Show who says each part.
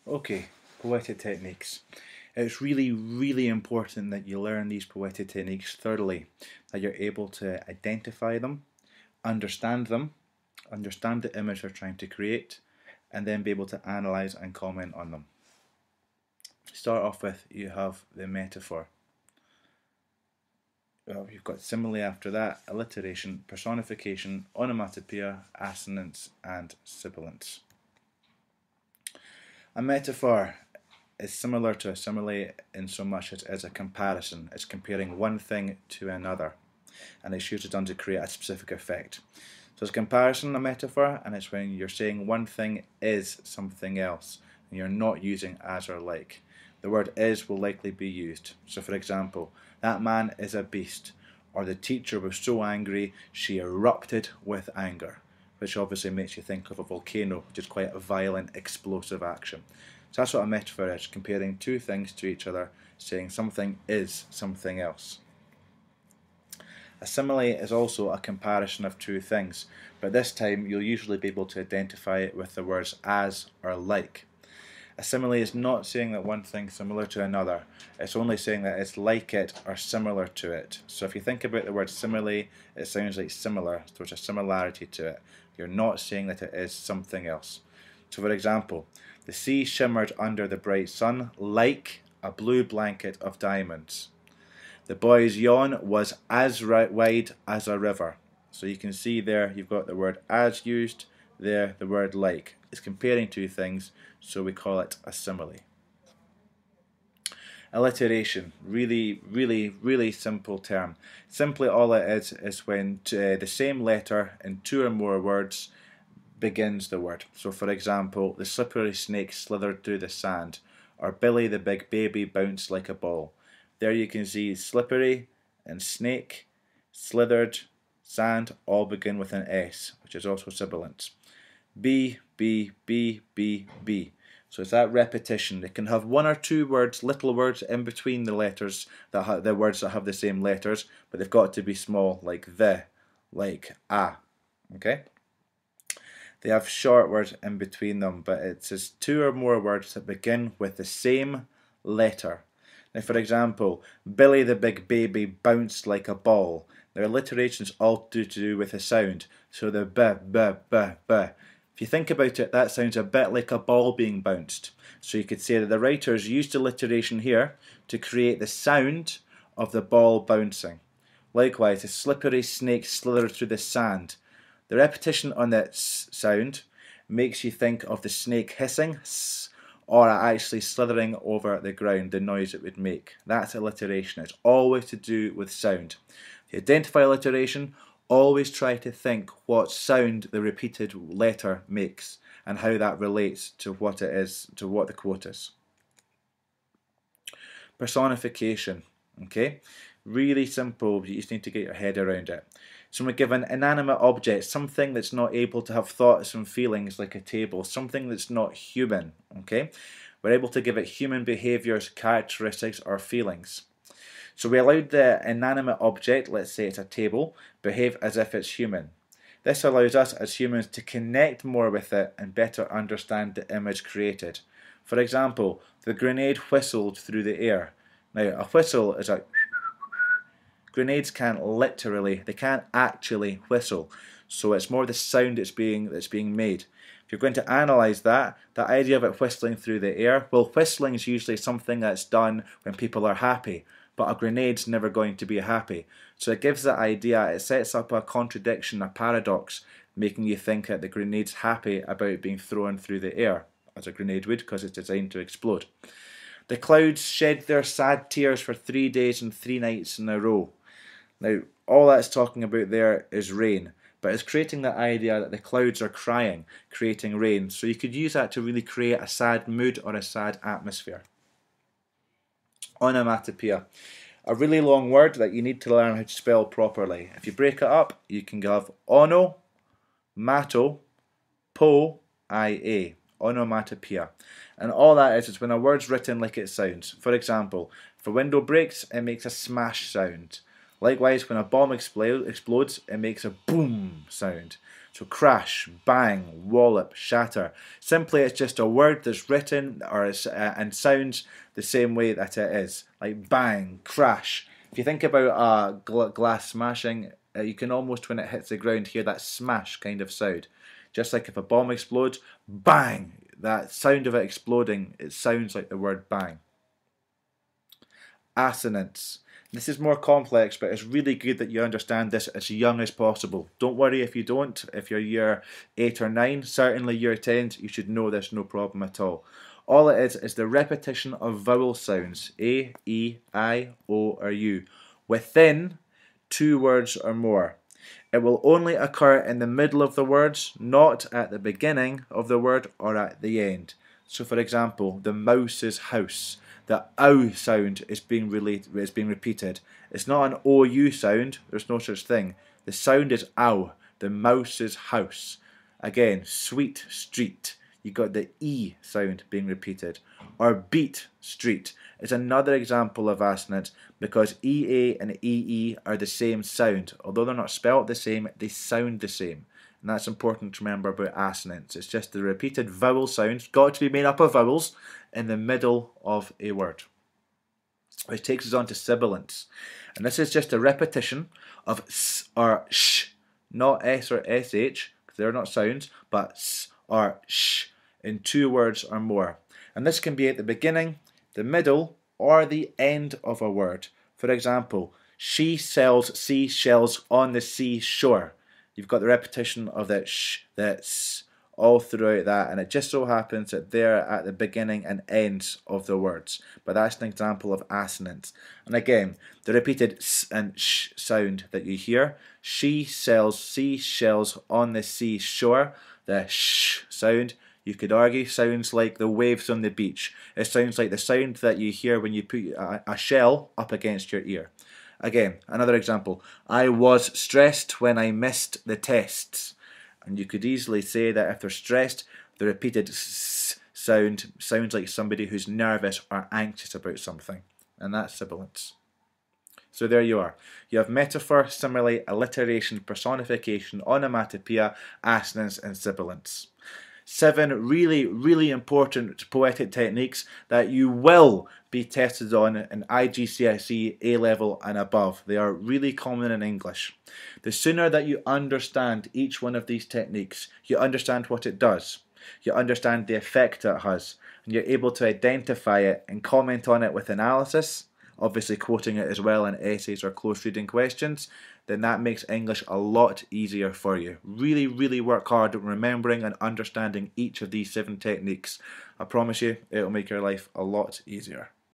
Speaker 1: Okay, poetic techniques. It's really important that you learn these poetic techniques thoroughly, that you're able to identify them, understand them, understand the image they're trying to create, and then be able to analyze and comment on them. Start off with, you have the metaphor. You've got simile after that, alliteration, personification, onomatopoeia, assonance, and sibilance. A metaphor is similar to a simile in so much as it is a comparison. It's comparing one thing to another, and it's usually done to create a specific effect. So it's comparison, a metaphor, and it's when you're saying one thing is something else, and you're not using as or like. The word is will likely be used. So for example, that man is a beast, or the teacher was so angry she erupted with anger, which obviously makes you think of a volcano, which is quite a violent, explosive action. So that's what a metaphor is, comparing two things to each other, saying something is something else. A simile is also a comparison of two things, but this time you'll usually be able to identify it with the words as or like. A simile is not saying that one thing's similar to another, it's only saying that it's like it or similar to it. So if you think about the word simile, it sounds like similar, so there's a similarity to it. You're not saying that it is something else. So for example, the sea shimmered under the bright sun like a blue blanket of diamonds. The boy's yawn was as wide as a river. So you can see there you've got the word as used, there the word like. It's comparing two things, so we call it a simile. Alliteration, really simple term. Simply all it is when the same letter in two or more words begins the word. So for example, the slippery snake slithered through the sand, or Billy the big baby bounced like a ball. There you can see slippery and snake, slithered, sand all begin with an S, which is also sibilant. B, B, B, B, B. So it's that repetition. They can have one or two words, little words in between the letters, the words that have the same letters, but they've got to be small, like the, like a. Okay? They have short words in between them, but it's just two or more words that begin with the same letter. Now, for example, Billy the big baby bounced like a ball. Their alliteration's all to do with the sound. So the b, b, b, b. If you think about it, that sounds a bit like a ball being bounced. So you could say that the writers used alliteration here to create the sound of the ball bouncing. Likewise, the slippery snake slithered through the sand. The repetition on that s sound makes you think of the snake hissing, s, or actually slithering over the ground, the noise it would make. That's alliteration. It's always to do with sound. If you identify alliteration, always try to think what sound the repeated letter makes and how that relates to what it is, to what the quote is. Personification, okay? Really simple, you just need to get your head around it. So when we give an inanimate object, something that's not able to have thoughts and feelings like a table, something that's not human, okay? We're able to give it human behaviours, characteristics or feelings. So we allowed the inanimate object, let's say it's a table, behave as if it's human. This allows us as humans to connect more with it and better understand the image created. For example, the grenade whistled through the air. Now a whistle is a grenades can't actually whistle, so it's more the sound that's being made. If you're going to analyse that, the idea of it whistling through the air, well, whistling is usually something that's done when people are happy, but a grenade's never going to be happy. So it gives that idea, it sets up a contradiction, a paradox, making you think that the grenade's happy about being thrown through the air, as a grenade would, because it's designed to explode. The clouds shed their sad tears for 3 days and 3 nights in a row. Now, all that's talking about there is rain, but it's creating the idea that the clouds are crying, creating rain. So you could use that to really create a sad mood or a sad atmosphere. Onomatopoeia. A really long word that you need to learn how to spell properly. If you break it up, you can have ono, mato, po, ia. Onomatopoeia. And all that is when a word's written like it sounds. For example, if a window breaks, it makes a smash sound. Likewise, when a bomb explodes, it makes a boom sound. So crash, bang, wallop, shatter. Simply it's just a word that's written and sounds the same way that it is. Like bang, crash. If you think about glass smashing, you can almost, when it hits the ground, hear that smash kind of sound. Just like if a bomb explodes, bang, that sound of it exploding, it sounds like the word bang. Assonance. This is more complex, but it's really good that you understand this as young as possible. Don't worry if you don't. If you're year 8 or 9, certainly year 10, you should know this, no problem at all. All it is the repetition of vowel sounds, A, E, I, O, or U, within 2 words or more. It will only occur in the middle of the words, not at the beginning of the word or at the end. So for example, the mouse's house. The ow sound is being repeated. It's not an OU sound, there's no such thing. The sound is ow, the mouse's house. Again, sweet street. You got the E sound being repeated. Or beat street is another example of assonance because EA and EE are the same sound. Although they're not spelled the same, they sound the same. And that's important to remember about assonance. It's just the repeated vowel sounds, got to be made up of vowels, in the middle of a word. Which takes us on to sibilants. And this is just a repetition of s or sh, not s or sh, because they're not sounds, but s or sh in 2 words or more. And this can be at the beginning, the middle, or the end of a word. For example, she sells seashells on the seashore. You've got the repetition of the sh, the s, all throughout that, and it just so happens that they're at the beginning and ends of the words. But that's an example of assonance. And again, the repeated s and sh sound that you hear. She sells seashells on the seashore. The sh sound, you could argue, sounds like the waves on the beach. It sounds like the sound that you hear when you put a shell up against your ear. Again, another example. I was stressed when I missed the tests. And you could easily say that if they're stressed, the repeated s sound sounds like somebody who's nervous or anxious about something. And that's sibilance. So there you are. You have metaphor, simile, alliteration, personification, onomatopoeia, assonance, and sibilance. 7 really, really important poetic techniques that you will be tested on in IGCSE, A-level and above. They are really common in English. The sooner that you understand each one of these techniques, you understand what it does, you understand the effect it has, and you're able to identify it and comment on it with analysis, obviously quoting it as well in essays or close reading questions, then that makes English a lot easier for you. Really, really work hard at remembering and understanding each of these 7 techniques. I promise you, it'll make your life a lot easier.